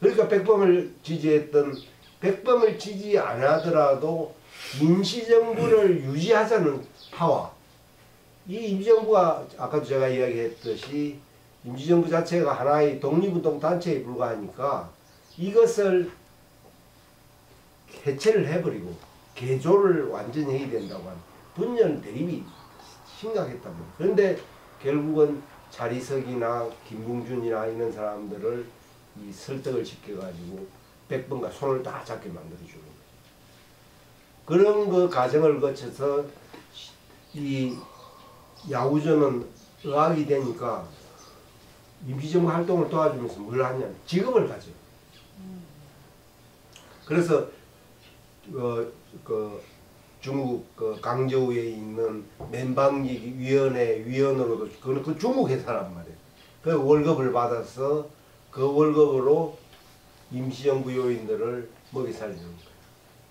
그러니까 백범을 지지했던, 백범을 지지 안 하더라도 임시정부를 유지하자는 파워. 이 임시정부가 아까도 제가 이야기했듯이 임시정부 자체가 하나의 독립운동 단체에 불과하니까 이것을 해체를 해버리고 개조를 완전히 해야 된다고 하는 분열 대립이 심각했단 말이에요. 그런데 결국은 차리석이나 김붕준이나 이런 사람들을 이 설득을 시켜가지고 백범과 손을 다 잡게 만들어주는 거예요. 그런 그 과정을 거쳐서 이 야후전은 의학이 되니까 임시정부 활동을 도와주면서 뭘 하냐면 직업을 가져. 그래서 중국 강저우에 있는 맨방위원회 위원으로도 그 중국 회사란 말이에요. 그 월급을 받아서 그 월급으로 임시정부 요인들을 먹이 살리는 거예요.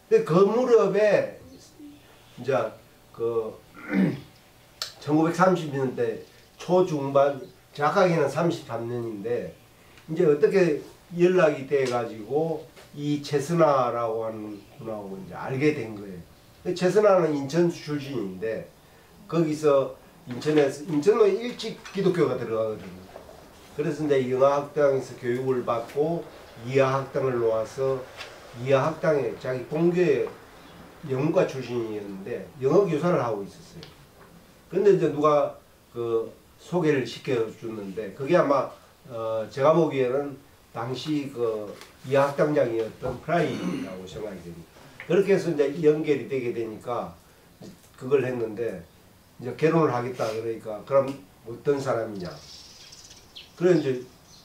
근데 그 무렵에 이제 1930년대 초중반, 정확하게는 33년인데 이제 어떻게 연락이 돼 가지고 이 최선화라고 하는 분하고 이제 알게 된 거예요. 최선화는 인천 출신인데 거기서 인천도 일찍 기독교가 들어가거든요. 그래서 이제 영아학당에서 교육을 받고 이하학당을 놓아서 이하학당에 자기 본교의 영문과 출신이었는데 영어 교사를 하고 있었어요. 근데 이제 누가 그 소개를 시켜줬는데 그게 아마 제가 보기에는 당시 그 이하학당장이었던 프라이라고 생각이 됩니다. 그렇게 해서 이제 연결이 되게 되니까 그걸 했는데 이제 결혼을 하겠다 그러니까 그럼 어떤 사람이냐. 그래 이제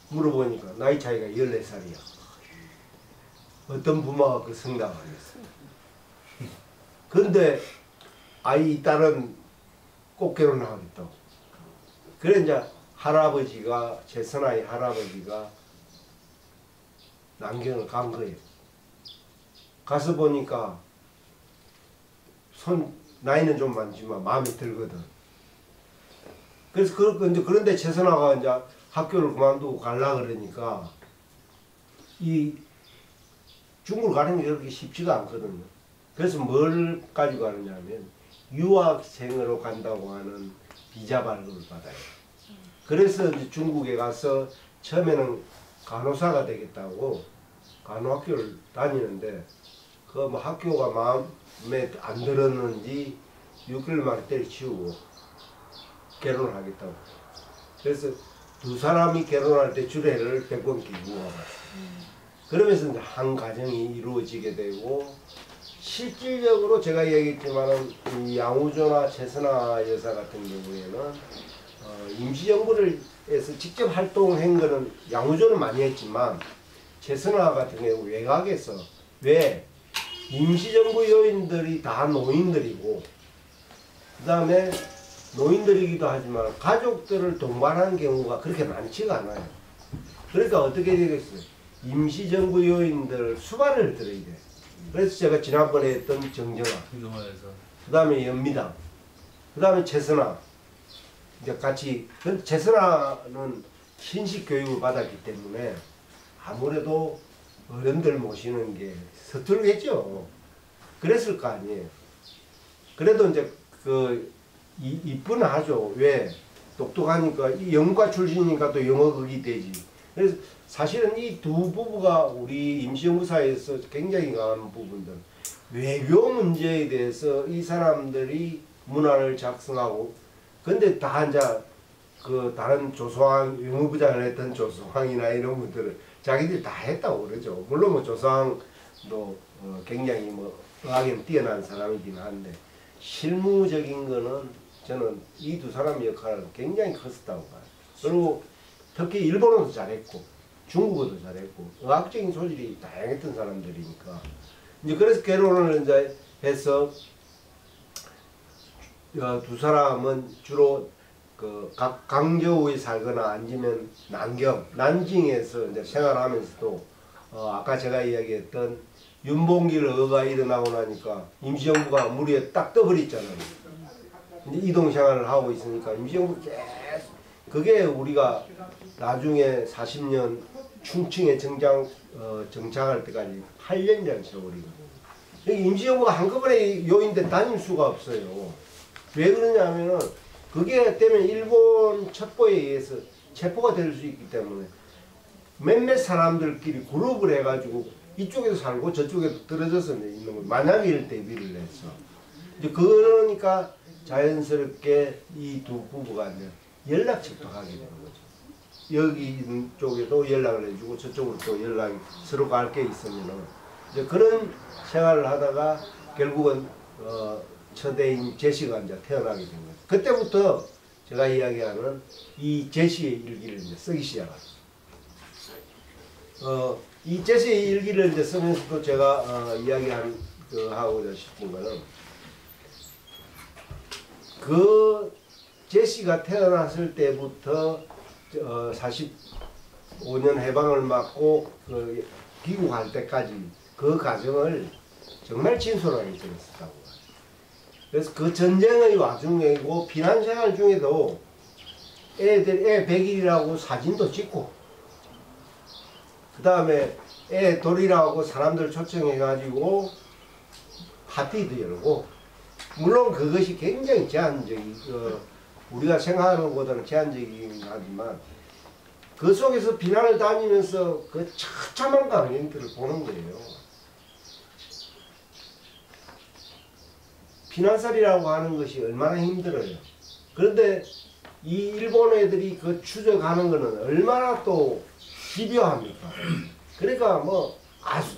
물어보니까 나이 차이가 14살이야. 어떤 부모가 그 성당을 했어. 그런데 아이 딸은 꼭 결혼을 하겠다고. 그래 이제 할아버지가 최선아의 할아버지가 남경을 간 거예요. 가서 보니까 나이는 좀 많지만 마음에 들거든. 그래서 그런데 최선아가 이제 학교를 그만두고 가려고 그러니까 이 중국을 가는 게 그렇게 쉽지가 않거든요. 그래서 뭘 가지고 가느냐면 유학생으로 간다고 하는 비자 발급을 받아요. 그래서 이제 중국에 가서 처음에는 간호사가 되겠다고 간호학교를 다니는데 그 뭐 학교가 마음에 안 들었는지 6개월 만에 때려치우고 결혼을 하겠다고. 그래서 두 사람이 결혼할 때 주례를 백범 기구가 봤어요. 그러면서 이제 한 가정이 이루어지게 되고 실질적으로 제가 얘기했지만은 이 양우조나 최선아 여사 같은 경우에는 임시정부를 해서 직접 활동한 거는 양우조는 많이 했지만 최선아 같은 경우 외곽에서 왜 임시정부 요인들이 다 노인들이고 그 다음에 노인들이기도 하지만 가족들을 동반하는 경우가 그렇게 많지가 않아요. 그러니까 어떻게 되겠어요? 임시정부 요인들 수반을 들어야 돼. 그래서 제가 지난번에 했던 정정아, 그 다음에 연미당, 그 다음에 최선아, 이제 같이, 최선아는 신식 교육을 받았기 때문에 아무래도 어른들 모시는 게 서툴겠죠. 그랬을 거 아니에요. 그래도 이제 이쁘하죠. 왜? 똑똑하니까, 이 영문과 출신이니까 또 영어극이 되지. 그래서 사실은 이 두 부부가 우리 임시정부사에서 굉장히 강한 부분들, 외교 문제에 대해서 이 사람들이 문화를 작성하고, 근데 다 이제 다른 조소왕, 외무부장을 했던 조소왕이나 이런 분들은 자기들이 다 했다고 그러죠. 물론 뭐 조소왕도 굉장히 의학에 뛰어난 사람이긴 한데, 실무적인 거는 저는 이 두 사람의 역할은 굉장히 컸었다고 봐요. 그리고 특히 일본어도 잘했고 중국어도 잘했고 의학적인 소질이 다양했던 사람들이니까 이제 그래서 결혼을 이제 해서 두 사람은 주로 각 강저우에 살거나 아니면 난징에서 이제 생활하면서도 아까 제가 이야기했던 윤봉길 의가 일어나고 나니까 임시정부가 무리에 딱 떠버렸잖아요. 이제 이동 생활을 하고 있으니까 임시정부 계속 그게 우리가 나중에 40년 충청에 정착할 때까지 8년이라는 세월이거든요. 임시정부가 한꺼번에 요인데 다닐 수가 없어요. 왜 그러냐면은 그게 때문에 일본 첩보에 의해서 체포가 될 수 있기 때문에 몇몇 사람들끼리 그룹을 해가지고 이쪽에도 살고 저쪽에도 떨어져서 있는 거예요. 만약일 대비를 해서. 이제 그러니까 자연스럽게 이 두 부부가 이제 연락책도 하게 되는 거죠. 여기 있는 쪽에도 연락을 해주고 저쪽으로 또 연락이 서로 갈 게 있으면은 이제 그런 생활을 하다가 결국은 첫애인 제시가 이제 태어나게 된 거죠. 그때부터 제가 이야기하는 이 제시의 일기를 이제 쓰기 시작합니다. 이 제시의 일기를 이제 쓰면서도 제가 하고자 싶은 거는 그 제시가 태어났을 때부터 45년 해방을 맞고 귀국할 때까지 그 과정을 정말 진솔하게 들었다고. 그래서 그 전쟁의 와중이고 피난 생활 중에도 애 100일이라고 사진도 찍고 그 다음에 애 돌이라고 사람들 초청해가지고 파티도 열고 물론 그것이 굉장히 제한적인 우리가 생각하는 것보다는 제한적이긴 하지만 그 속에서 비난을 다니면서 그 처참한 강연들을 보는 거예요. 피난살이라고 하는 것이 얼마나 힘들어요. 그런데 이 일본 애들이 그 추적하는 거는 얼마나 또 집요합니까? 그러니까 뭐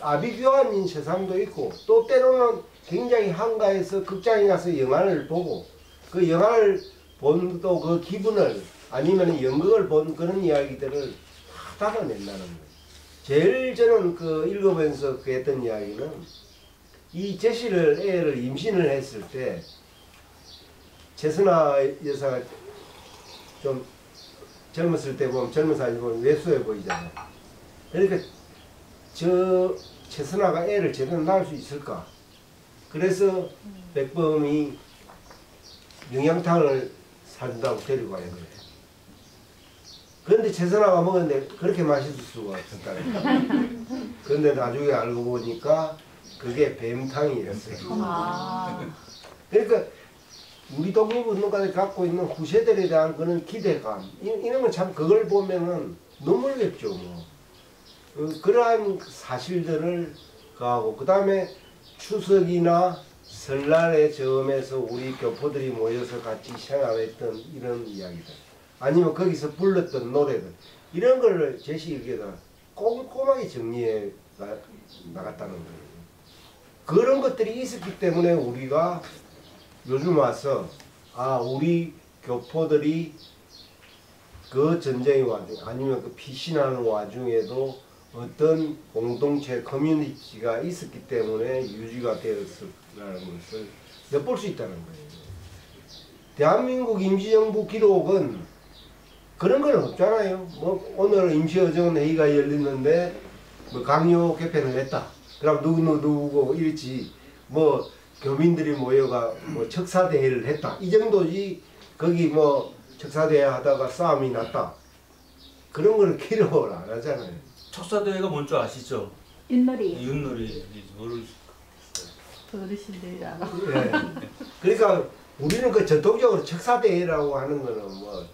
아비규환인 세상도 있고 또 때로는 굉장히 한가해서 극장에 가서 영화를 보고 그 영화를 본 또 그 기분을 아니면 연극을 본 그런 이야기들을 다 담아낸다는 거예요. 제일 저는 그 읽으면서 그 했던 이야기는 이 제시를 애를 임신을 했을 때 최선아 여사가 좀 젊었을 때 보면 젊은 사진 보면 왜소해 보이잖아요. 그러니까 저 최선아가 애를 제대로 낳을 수 있을까? 그래서 백범이 영양탕을 사준다고 데리고 가야 돼요. 그런데 최선아가 먹었는데 그렇게 맛있을 수가 없었다는 거예요. 그런데 나중에 알고 보니까 그게 뱀탕이었어요. 그러니까 우리 독립운동가들이 갖고 있는 후세들에 대한 그런 기대감 이런 건 참 그걸 보면은 눈물겹죠. 뭐. 그러한 사실들을 가하고 그 다음에 추석이나 설날의 점에서 우리 교포들이 모여서 같이 생활했던 이런 이야기들 아니면 거기서 불렀던 노래들 이런 걸 제시일기에다 꼼꼼하게 정리해 나갔다는 거예요. 그런 것들이 있었기 때문에 우리가 요즘 와서 우리 교포들이 그 전쟁의 와중 아니면 그 피신하는 와중에도 어떤 공동체 커뮤니티가 있었기 때문에 유지가 되었을라는 것을 엿볼 수 있다는 거예요. 대한민국 임시정부 기록은 그런 건 없잖아요. 뭐 오늘 임시의정회의가 열렸는데 뭐 강요 개편을 했다. 그럼 누구누구 이랬지. 뭐 교민들이 모여가 뭐 척사대회를 했다. 이 정도지. 거기 뭐 척사대회 하다가 싸움이 났다. 그런 거는 기록을 안 하잖아요. 척사대회가 뭔 줄 아시죠? 윷놀이. 윷놀이. 어르신들이 알아. 네. 그러니까 우리는 그 전통적으로 척사대회라고 하는 거는 뭐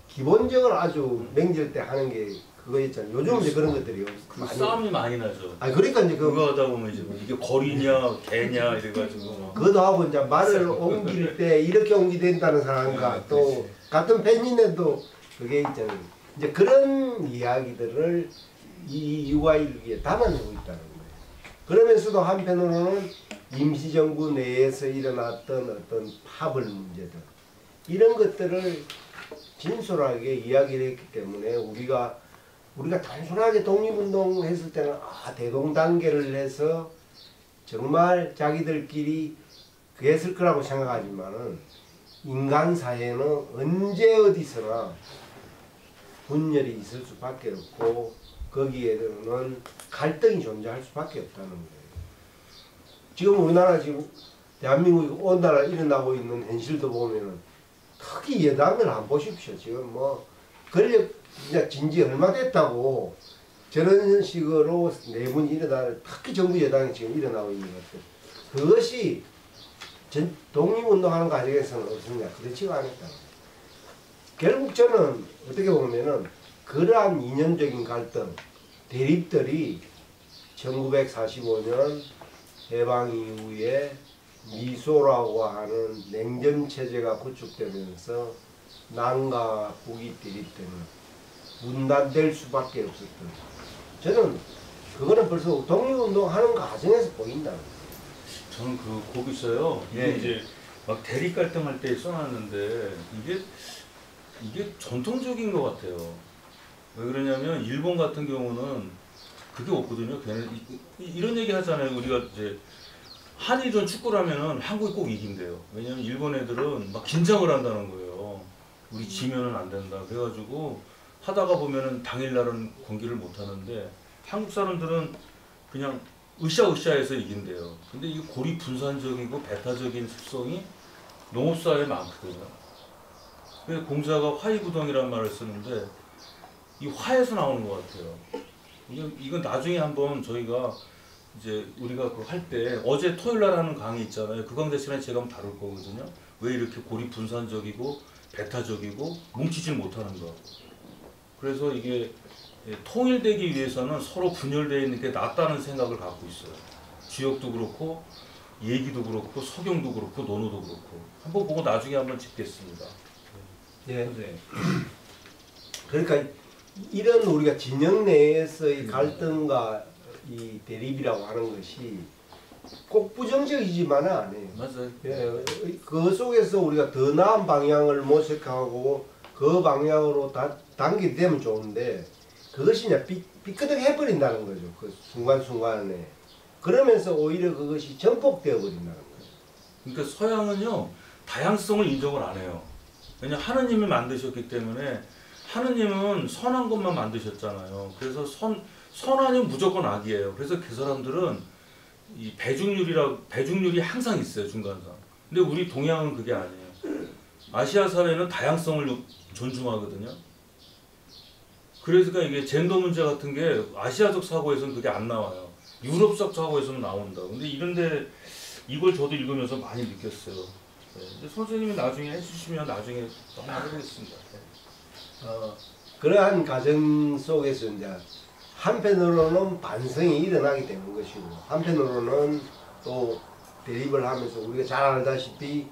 기본적으로 아주 명절 때 하는 게 그거 있잖아요. 요즘은 이제 그런 것들이 많이 싸움이 많이 나죠. 그러니까 이제 그거 하다 보면 이제 이게 거리냐 개냐 이래가지고 그것도 하고 이제 말을 옮길 때 이렇게 옮기된다는 사람과 또 같은 팬인데도 그게 있잖아요. 이제 그런 이야기들을 이 유아일기에 담아내고 있다는 거예요. 그러면서도 한편으로는 임시정부 내에서 일어났던 어떤 파벌 문제들 이런 것들을 진솔하게 이야기를 했기 때문에 우리가 단순하게 독립운동 했을 때는 대동단계를 해서 정말 자기들끼리 그랬을 거라고 생각하지만은 인간 사회는 언제 어디서나 분열이 있을 수밖에 없고 거기에는 갈등이 존재할 수밖에 없다는 거예요. 지금 우리나라 대한민국이 온나라 일어나고 있는 현실도 보면은 특히 여당들 안 보십시오. 지금 뭐 권력 이제 진지 얼마 됐다고 저런 식으로 내분이 일어나는, 특히 정부 여당이 지금 일어나고 있는 것들, 그것이 독립운동하는 과정에서는 없었냐? 그렇지가 않았다. 결국 저는 어떻게 보면은 그러한 이념적인 갈등, 대립들이 1945년 해방 이후에 미소라고 하는 냉전 체제가 구축되면서 남과 북이 대립되는, 분단될 수밖에 없었던, 저는 그거는 벌써 독립운동하는 과정에서 보인다. 저는 거기서요. 이게 예. 이제 막 대립 갈등할 때 써놨는데 이게 전통적인 것 같아요. 왜 그러냐면 일본 같은 경우는 그게 없거든요. 걔는 이런 얘기 하잖아요. 우리가 이제 한일전 축구를 하면은 한국이 꼭 이긴대요. 왜냐면 일본 애들은 막 긴장을 한다는 거예요. 우리 지면은 안 된다. 그래가지고 하다가 보면은 당일날은 경기를 못 하는데 한국 사람들은 그냥 으쌰으쌰해서 이긴대요. 근데 이 고리 분산적이고 배타적인 습성이 농업사회에 많거든요. 그래서 공자가 화이부동이라는 말을 쓰는데 이 화에서 나오는 것 같아요. 이건 나중에 한번 저희가 이제 우리가 그 할 때 어제 토요일 날 하는 강의 있잖아요. 그 강좌 시간에 제가 한번 다룰 거거든요. 왜 이렇게 고리 분산적이고 배타적이고 뭉치질 못하는가. 그래서 이게 통일되기 위해서는 서로 분열되어 있는 게 낫다는 생각을 갖고 있어요. 지역도 그렇고 얘기도 그렇고 서경도 그렇고 논어도 그렇고 한번 보고 나중에 한번 짚겠습니다. 예. 선생님. 그러니까 이런 우리가 진영 내에서의 갈등과 이 대립이라고 하는 것이 꼭 부정적이지만은 아니에요. 맞아요. 예, 그 속에서 우리가 더 나은 방향을 모색하고 그 방향으로 당기게 되면 좋은데 그것이 이제 삐끗하게 해버린다는 거죠. 그 순간순간에. 그러면서 오히려 그것이 전폭되어 버린다는 거죠. 그러니까 서양은요 다양성을 인정을 안 해요. 왜냐 하느님이 만드셨기 때문에 하느님은 선한 것만 만드셨잖아요. 그래서 선하면 무조건 악이에요. 그래서 그 사람들은 이 배중률이 항상 있어요 중간상. 근데 우리 동양은 그게 아니에요. 아시아 사회는 다양성을 존중하거든요. 그래서 이게 젠더 문제 같은 게 아시아적 사고에서는 그게 안 나와요. 유럽적 사고에서는 나온다. 근데 이런데 이걸 저도 읽으면서 많이 느꼈어요. 네. 근데 선생님이 나중에 해주시면 나중에 해보겠습니다. 그러한 과정 속에서 이제 한편으로는 반성이 일어나게 되는 것이고 한편으로는 또 대립을 하면서 우리가 잘 알다시피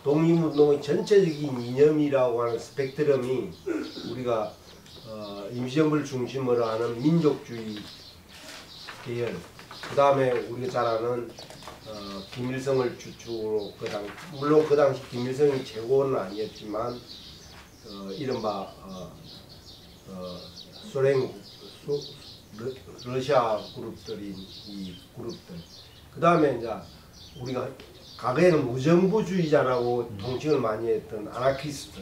독립운동의 전체적인 이념이라고 하는 스펙트럼이 우리가 임시정부를 중심으로 하는 민족주의 계열, 그 다음에 우리가 잘 아는 김일성을 주축으로 물론 그 당시 김일성이 최고는 아니었지만 이른바 러시아 그룹들인 이 그룹들, 그 다음에 이제 우리가 과거에는 무정부주의자라고 통칭을 많이 했던 아나키스트,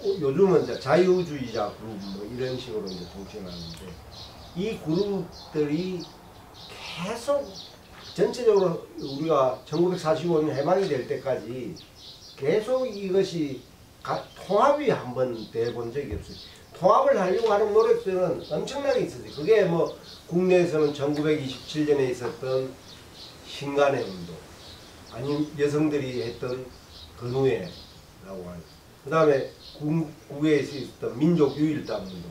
요즘은 이제 자유주의자 그룹 뭐 이런 식으로 이제 통칭을 하는데 이 그룹들이 계속 전체적으로 우리가 1945년 해방이 될 때까지 계속 이것이 통합이 한번 돼 본 적이 없어요. 통합을 하려고 하는 노력들은 엄청나게 있었어요. 그게 뭐 국내에서는 1927년에 있었던 신간의 운동, 아니면 여성들이 했던 근우회라고 하는, 그 다음에 국외에서 있었던 민족유일당 운동,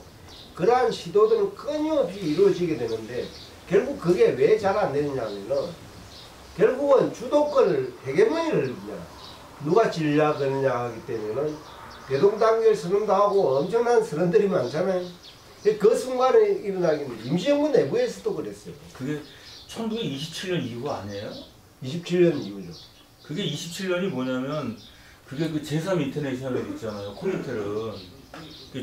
그러한 시도들은 끊임없이 이루어지게 되는데 결국 그게 왜 잘 안 되느냐면은 결국은 주도권을 헤게모니를 누가 지려느냐 하기 때문에는 대동단결 선언도 하고 엄청난 선언들이 많잖아요. 그 순간에 일어나겠는데 임시정부 내부에서도 그랬어요. 그게 1927년 이후 아니에요? 27년 이후죠. 그게 27년이 뭐냐면 그게 그 제3 인터내셔널 있잖아요. 코민텔은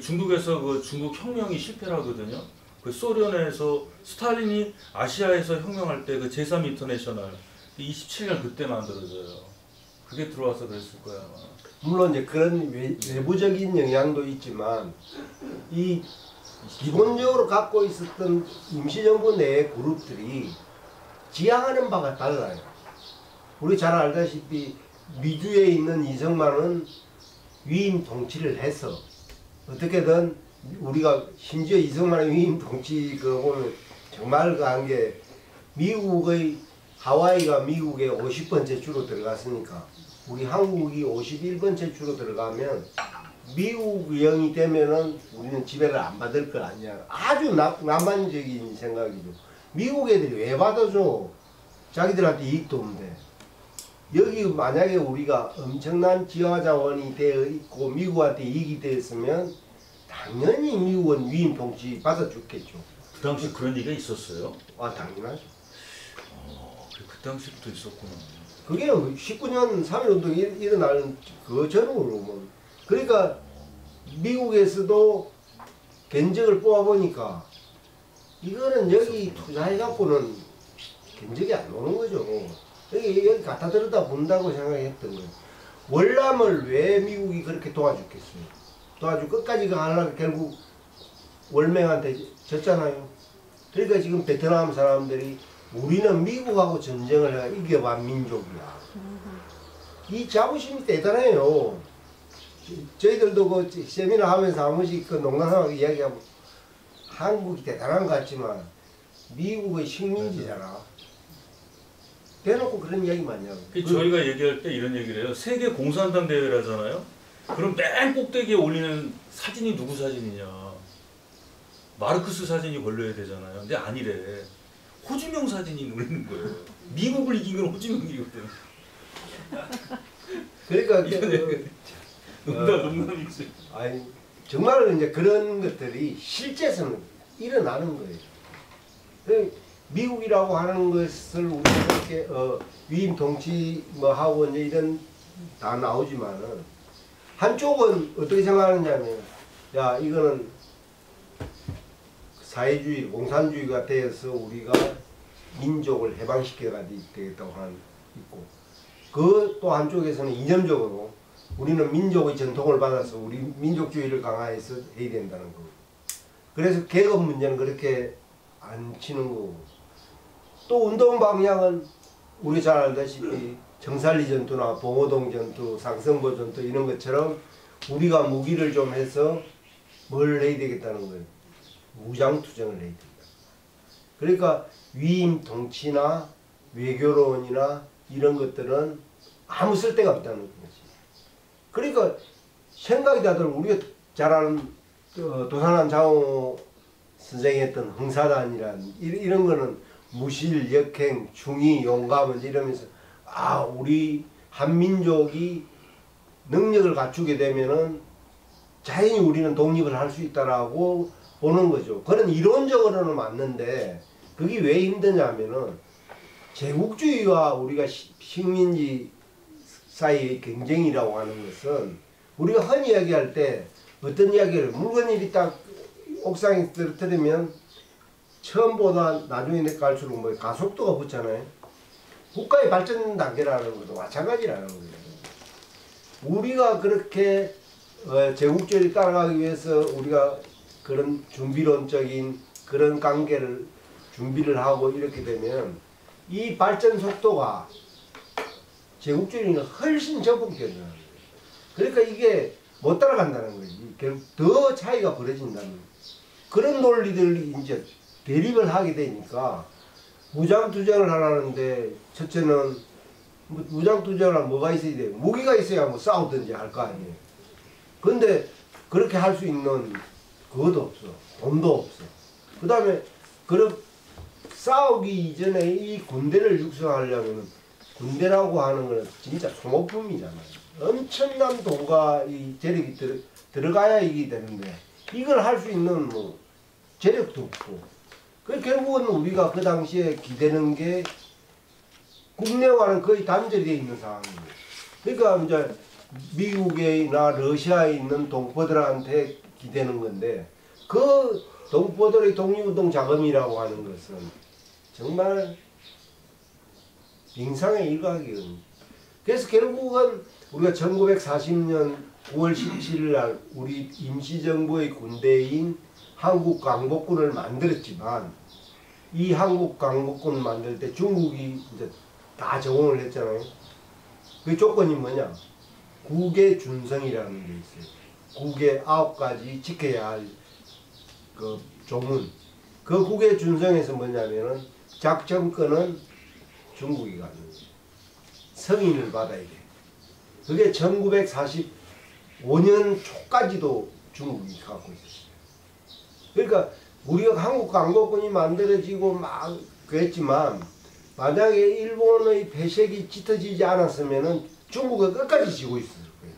중국에서 그 중국 혁명이 실패를 하거든요. 그 소련에서 스탈린이 아시아에서 혁명할 때 그 제3 인터내셔널 27년 그때 만들어져요. 그게 들어와서 그랬을 거야 아마. 물론 이제 그런 외부적인 영향도 있지만 이 기본적으로 갖고 있었던 임시정부 내의 그룹들이 지향하는 바가 달라요. 우리 잘 알다시피 미주에 있는 이승만은 위임 통치를 해서 어떻게든 우리가 심지어 이승만의 위임 통치 그 보면 정말 그 한 게 미국의 하와이가 미국의 50번째 주로 들어갔으니까 우리 한국이 51번째 주로 들어가면 미국 영이 되면은 우리는 지배를 안 받을 거 아니야. 아주 낭만적인 생각이죠. 미국 애들이 왜 받아줘? 자기들한테 이익도 없는데. 여기 만약에 우리가 엄청난 지하자원이 되어 있고 미국한테 이익이 되었으면 당연히 미국은 위임 통치 받아줬겠죠. 그 당시 그런 얘기가 있었어요? 아, 당연하죠. 그 당시부터 있었구나. 그게 19년 3.1운동이 일어나는 그 전후로는. 그러니까 미국에서도 견적을 뽑아보니까 이거는 여기 투자해갖고는 견적이 안 오는 거죠. 여기 갖다 들여다 본다고 생각했던 거예요. 월남을 왜 미국이 그렇게 도와줬겠어요? 도와주고 끝까지 가려고 결국 월맹한테 졌잖아요. 그러니까 지금 베트남 사람들이 우리는 미국하고 전쟁을 해가 이겨본 민족이야. 이 자부심이 대단해요. 저희들도 그 세미나 하면서 한 번씩 그 농담하고 이야기하고 한국이 대단한 것 같지만 미국의 식민지잖아. 대놓고 그런 이야기 많냐고. 저희가 얘기할 때 이런 얘기를 해요. 세계 공산당 대회를 하잖아요. 그럼 맨 꼭대기에 올리는 사진이 누구 사진이냐. 마르크스 사진이 걸려야 되잖아요. 근데 아니래. 호주명 사진이 올리는 거예요. 미국을 이긴 건 호주명이거든. 그러니까 농담이지. 아니 정말 이제 그런 것들이 실제에서는 일어나는 거예요. 미국이라고 하는 것을 우리가 이렇게 위임 통치 뭐 하고 이제 이런 다 나오지만은 한쪽은 어떻게 생각하느냐면 야 이거는 사회주의 공산주의가 되어서 우리가 민족을 해방시켜야 되겠다고 하는 있고 그 또 한쪽에서는 이념적으로 우리는 민족의 전통을 받아서 우리 민족주의를 강화해서 해야 된다는 거고 그래서 계급 문제는 그렇게 안 치는 거고 또 운동 방향은 우리 잘 알다시피 정살리 전투나 봉오동 전투, 상성보 전투 이런 것처럼 우리가 무기를 좀 해서 뭘 해야 되겠다는 거예요. 무장투쟁을 해야 된다. 그러니까 위임 통치나 외교론이나 이런 것들은 아무 쓸데가 없다는 거지. 그러니까 생각이 다들 우리가 잘 아는 도산한 장호 선생이 했던 흥사단이란 이런 거는 무실, 역행, 중의, 용감 이러면서 아 우리 한민족이 능력을 갖추게 되면은 자연히 우리는 독립을 할 수 있다라고 보는 거죠. 그런 이론적으로는 맞는데 그게 왜 힘드냐면은 제국주의와 우리가 식민지 사이의 경쟁이라고 하는 것은 우리가 흔히 이야기할 때 어떤 이야기를 물건일이 딱 옥상에 떨어뜨리면 처음보다 나중에 갈수록 뭐 가속도가 붙잖아요. 국가의 발전 단계라는 것도 마찬가지라는 거예요. 우리가 그렇게 제국주의를 따라가기 위해서 우리가 그런 준비론적인 그런 관계를 준비를 하고 이렇게 되면 이 발전 속도가 제국주의는 훨씬 적극적이라는 거예요. 그러니까 이게 못 따라간다는 거지. 결국 더 차이가 벌어진다는 거예요. 그런 논리들이 이제 대립을 하게 되니까 무장투쟁을 하라는데 첫째는 무장투쟁을 하면 뭐가 있어야 돼요? 무기가 있어야 뭐 싸우든지 할 거 아니에요. 근데 그렇게 할 수 있는 그것도 없어. 돈도 없어. 그 다음에 싸우기 이전에 이 군대를 육성하려면 군대라고 하는 거는 진짜 소모품이잖아요. 엄청난 돈과 이 재력이 들어가야 이게 되는데 이걸 할 수 있는 뭐 재력도 없고 그 결국은 우리가 그 당시에 기대는 게 국내와는 거의 단절되어 있는 상황이에요. 그러니까 이제 미국이나 러시아에 있는 동포들한테 기대는 건데 그 동포들의 독립운동 자금이라고 하는 것은 정말 빙상의 일각이거든요. 그래서 결국은 우리가 1940년 9월 17일 날 우리 임시정부의 군대인 한국광복군을 만들었지만 이 한국광복군을 만들 때 중국이 이제 다 적응을 했잖아요. 그 조건이 뭐냐? 국의 준성이라는 게 있어요. 국의 9가지 지켜야 할 그 조문 그 국외 준성에서 뭐냐면은 작전권은 중국이 갖는 거예요. 승인을 받아야 돼. 그게 1945년 초까지도 중국이 갖고 있었어요. 그러니까 우리가 한국 강국권이 만들어지고 막 그랬지만 만약에 일본의 배색이 짙어지지 않았으면은 중국은 끝까지 지고 있을 거예요.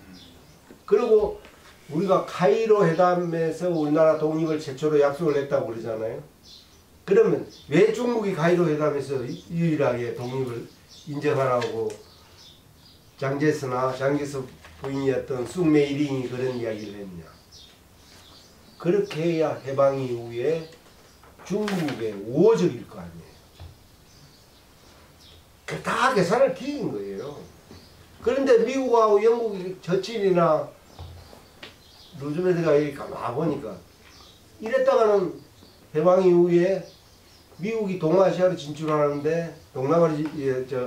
그리고 우리가 카이로 회담에서 우리나라 독립을 최초로 약속을 했다고 그러잖아요. 그러면 왜 중국이 카이로 회담에서 유일하게 독립을 인정하라고 장제석 부인이었던 숭메이링이 그런 이야기를 했냐. 그렇게 해야 해방 이후에 중국의 우호적일 거 아니에요. 다 계산을 기인 거예요. 그런데 미국하고 영국이 저친이나 루즈벨트가 여기 가보니까 이랬다가는 해방 이후에 미국이 동아시아로 진출하는데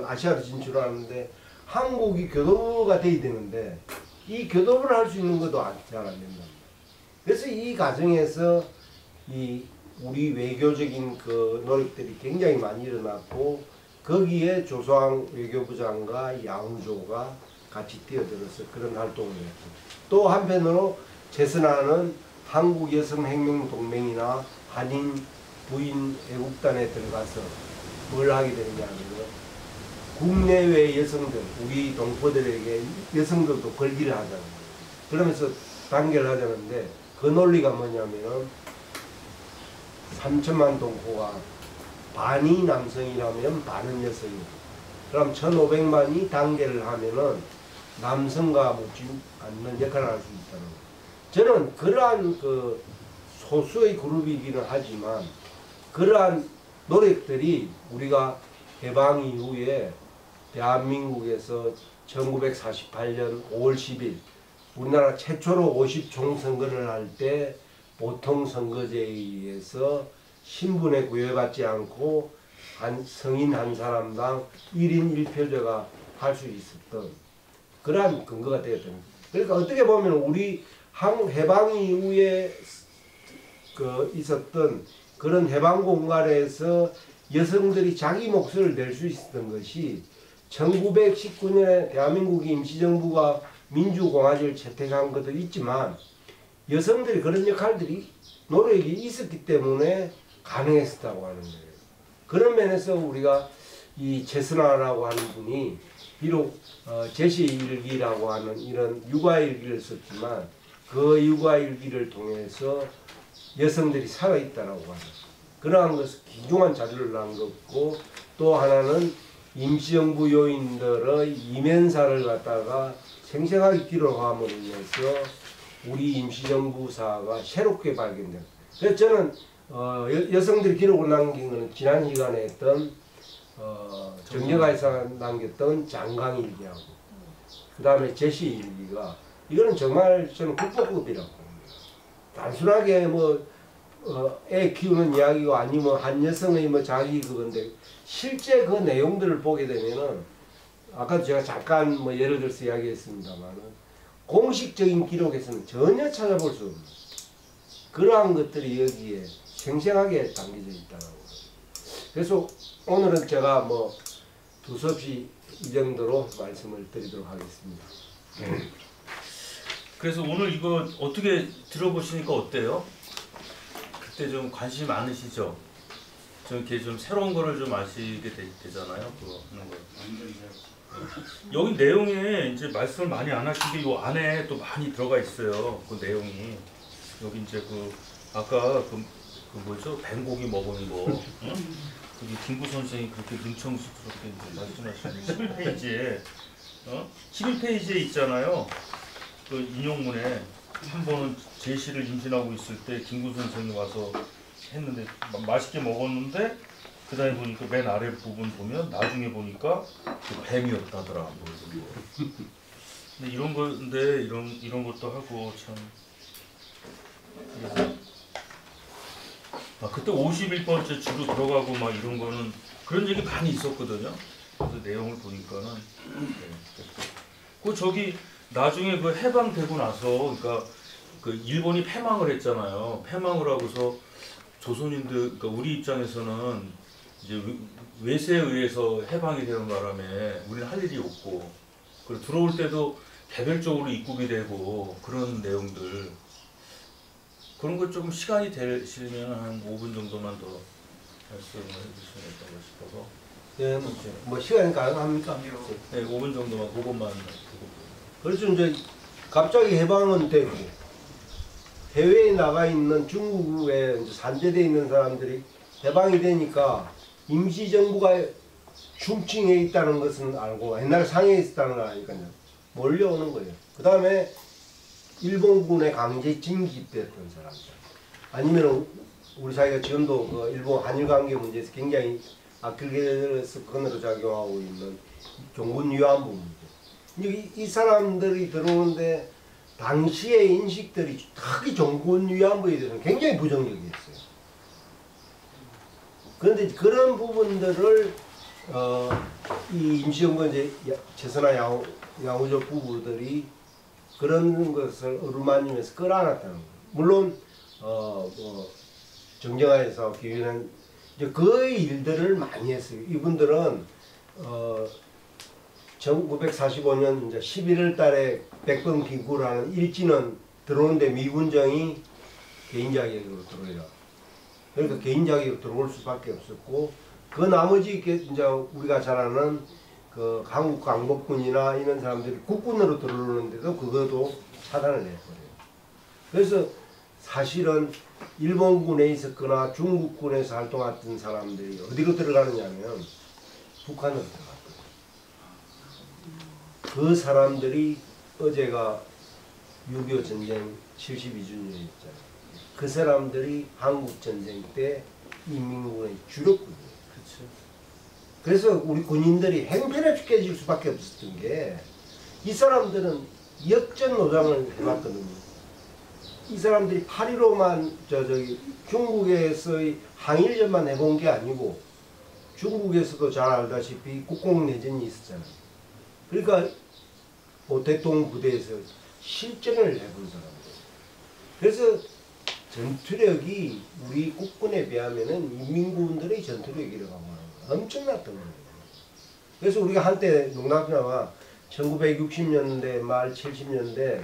아시아로 진출하는데 한국이 교도부가 돼야 되는데 이 교도부를 할 수 있는 것도 잘 안 된다. 그래서 이 과정에서 이 우리 외교적인 그 노력들이 굉장히 많이 일어났고 거기에 조소왕 외교부장과 양조가 같이 뛰어들어서 그런 활동을 했고 또 한편으로 제스나는 한국여성혁명동맹이나 한인 부인 애국단에 들어가서 뭘 하게 되느냐 하면 국내외 여성들, 우리 동포들에게 여성들도 걸기를 하자는 거예요. 그러면서 단결을 하자는데 그 논리가 뭐냐면은 3천만 동포가 반이 남성이라면 반은 여성이고 그럼 1,500만이 단결을 하면은 남성과 묻지 않는 역할을 할 수 있다는 거예요. 저는 그러한 그 소수의 그룹이기는 하지만 그러한 노력들이 우리가 해방 이후에 대한민국에서 1948년 5월 10일 우리나라 최초로 50총선거를 할 때 보통선거제에 의해서 신분에 구애받지 않고 성인 한 사람당 1인 1표제가 할 수 있었던 그러한 근거가 되었던 거예요. 그러니까 어떻게 보면 우리 해방 이후에 있었던 그런 해방 공간에서 여성들이 자기 목소리를 낼 수 있었던 것이 1919년에 대한민국이 임시정부가 민주공화제를 채택한 것도 있지만 여성들이 그런 역할들이 노력이 있었기 때문에 가능했었다고 하는 거예요. 그런 면에서 우리가 이 제스나라고 하는 분이 비록 제시일기라고 하는 이런 육아일기를 썼지만 그 육아일기를 통해서 여성들이 살아있다라고 하는 그러한 것을 귀중한 자료를 남겼고 또 하나는 임시정부 요인들의 이면사를 갖다가 생생하게 기록함으로 인해서 우리 임시정부사가 새롭게 발견된. 그래서 저는 여성들이 기록을 남긴 것은 지난 시간에 했던 정여가에서 남겼던 장강일기하고 그 다음에 제시일기가 이거는 정말 저는 국보급이라고 봅니다. 단순하게 애 키우는 이야기고 아니면 한 여성의 자기 그건데 실제 그 내용들을 보게 되면은 아까도 제가 잠깐 예를 들어서 이야기했습니다만은 공식적인 기록에서는 전혀 찾아볼 수 없는 그러한 것들이 여기에 생생하게 담겨져 있다고. 그래서 오늘은 제가 두서없이 이 정도로 말씀을 드리도록 하겠습니다. 그래서 오늘 이거 어떻게 들어보시니까 어때요? 그때 좀 관심 많으시죠? 좀 이렇게 좀 새로운 거를 좀 아시게 되잖아요. 그거 하는 거. 여기 내용에 이제 말씀을 많이 안 하신 게 이 안에 또 많이 들어가 있어요. 그 내용이 여기 이제 아까 뭐죠? 뱀고기 먹은 거. 응? 그게 김구 선생이 그렇게 능청스럽게 이제 말씀하시는 11페이지에 11페이지에 있잖아요. 그 인용문에 한 번은 제시를 임신하고 있을 때 김구 선생이 와서 했는데 맛있게 먹었는데 그 다음에 보니까 맨 아래 부분 보면 나중에 보니까 그 뱀이었다더라. 근데 이런 건데 이런 것도 하고 참. 그때 51번째 주로 들어가고 막 이런 거는 그런 얘기 많이 있었거든요. 그래서 내용을 보니까는 저기 나중에 해방되고 나서 그러니까 그 일본이 패망을 했잖아요. 패망을 하고서 조선인들, 그러니까 우리 입장에서는 이제 외세에 의해서 해방이 되는 바람에 우리는 할 일이 없고, 그리고 들어올 때도 개별적으로 입국이 되고 그런 내용들, 그런 것 조금 시간이 되시면 한 5분 정도만 더 말씀을 해주시면 될까 싶어서. 네, 뭐 시간이 가능합니까? 네, 5분 정도만 그것만. 그래서 이제 갑자기 해방은 되고 해외에 나가 있는 중국에 이제 산재되어 있는 사람들이 해방이 되니까 임시정부가 충칭해 있다는 것은 알고 옛날에 상해에 있었다는 걸 아니까요. 몰려오는 거예요. 그 다음에 일본군에 강제 징집됐던 사람들, 아니면 우리 사회가 지금도 그 일본 한일 관계 문제에서 굉장히 아킬레스건으로 작용하고 있는 종군 위안부 문제. 이 사람들이 들어오는데 당시의 인식들이 특히 종군 위안부에 대해서는 굉장히 부정적이었어요. 그런데 그런 부분들을 이 임시정부 이제 최선화 양우적 부부들이 그런 것을 어루만지면서 끌어안았다는 거예요. 물론 뭐 정정하에서 기회는 이제 그 일들을 많이 했어요. 이분들은 1945년 이제 11월 달에 백번 기구라는 일진은 들어오는데 미군정이 개인 자격으로 들어오라. 그러니까 개인 자격으로 들어올 수밖에 없었고, 그 나머지 이제 우리가 잘 아는 그 한국 광복군이나 이런 사람들이 국군으로 들어오는데도 그것도 차단을 해버려요. 그래서 사실은 일본군에 있었거나 중국군에서 활동했던 사람들이 어디로 들어가느냐면 북한으로 들어갔거든요. 그 사람들이 어제가 6.25 전쟁 72주년이었잖아요. 그 사람들이 한국전쟁 때 인민군에 줄였거든요. 그래서 우리 군인들이 행편에 깨질 수밖에 없었던 게, 이 사람들은 역전 노장을 해봤거든요. 이 사람들이 8.15만 저기 중국에서의 항일전만 해본 게 아니고 중국에서도 잘 알다시피 국공내전이 있었잖아요. 그러니까 오택동 부대에서 실전을 해본 사람들. 그래서 전투력이 우리 국군에 비하면은 인민군들의 전투력이라고 하는 거예요. 엄청났던 거예요. 그래서 우리가 한때 농담삼아 1960년대 말 70년대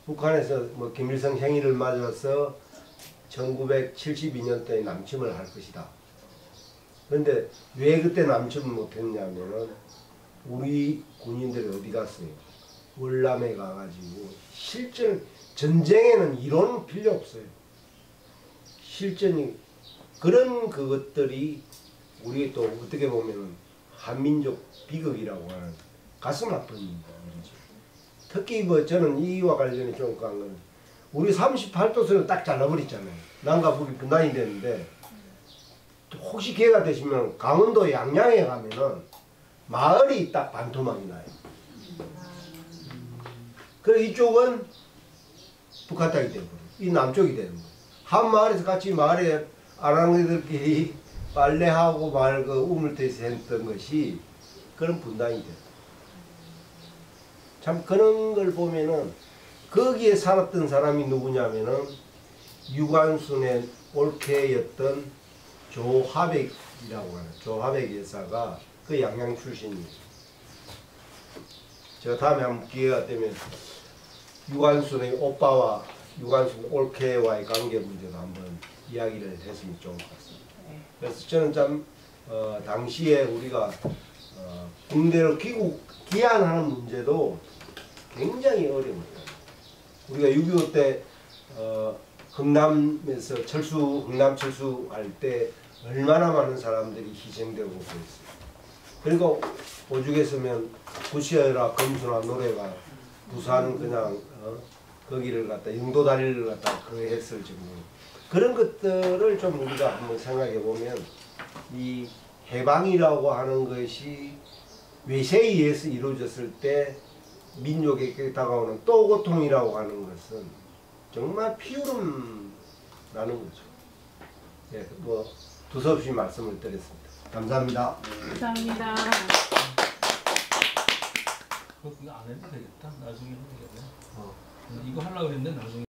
북한에서 뭐 김일성 행위를 맞아서 1972년도에 남침을 할 것이다. 그런데 왜 그때 남침을 못했냐면은 우리 군인들이 어디 갔어요? 월남에 가가지고 실전, 전쟁에는 이론은 필요 없어요. 실전이, 그런 그것들이 우리 또 어떻게 보면은 한민족 비극이라고 하는 가슴 아픈 일이죠. 특히 뭐 저는 이와 관련해 좀 간 건, 우리 38도선을 딱 잘라버렸잖아요. 남과 북이 분단이 됐는데, 혹시 기회가 되시면 강원도 양양에 가면은 마을이 딱 반토막이 나요. 그래서 이쪽은 북한 땅이 되고 이 남쪽이 되는 거예요. 한 마을에서 같이 마을에 아랑이들끼리 빨래하고 말 그 우물터에서 했던 것이 그런 분단이 돼요. 참 그런 걸 보면은 거기에 살았던 사람이 누구냐면은 유관순의 올케였던 조화백이라고 하는 조화백 여사가 그 양양 출신이에요. 제가 다음에 한번 기회가 되면 유관순의 오빠와 유관순 올케와의 관계 문제도 한번 이야기를 했으면 좋을 것 같습니다. 그래서 저는 참 당시에 우리가 군대로 귀환하는 문제도 굉장히 어려웠다. 우리가 6.25 때 흥남에서 흥남 철수할 때 얼마나 많은 사람들이 희생되고 그랬어요. 그리고 오죽에 서면 구시어라 검수나 노래가 부산 그냥 거기를 갖다 영도다리를 갖다 그 했을 정도. 그런 것들을 좀 우리가 한번 생각해 보면 이 해방이라고 하는 것이 외세에 의해서 이루어졌을 때 민족에게 다가오는 또 고통이라고 하는 것은 정말 피울음 나는 거죠. 예, 뭐 두서없이 말씀을 드렸습니다. 감사합니다. 감사합니다. 그거 안 해도 되겠다. 나중에 해도 되겠네. 이거 하려고 그랬는데 나중에.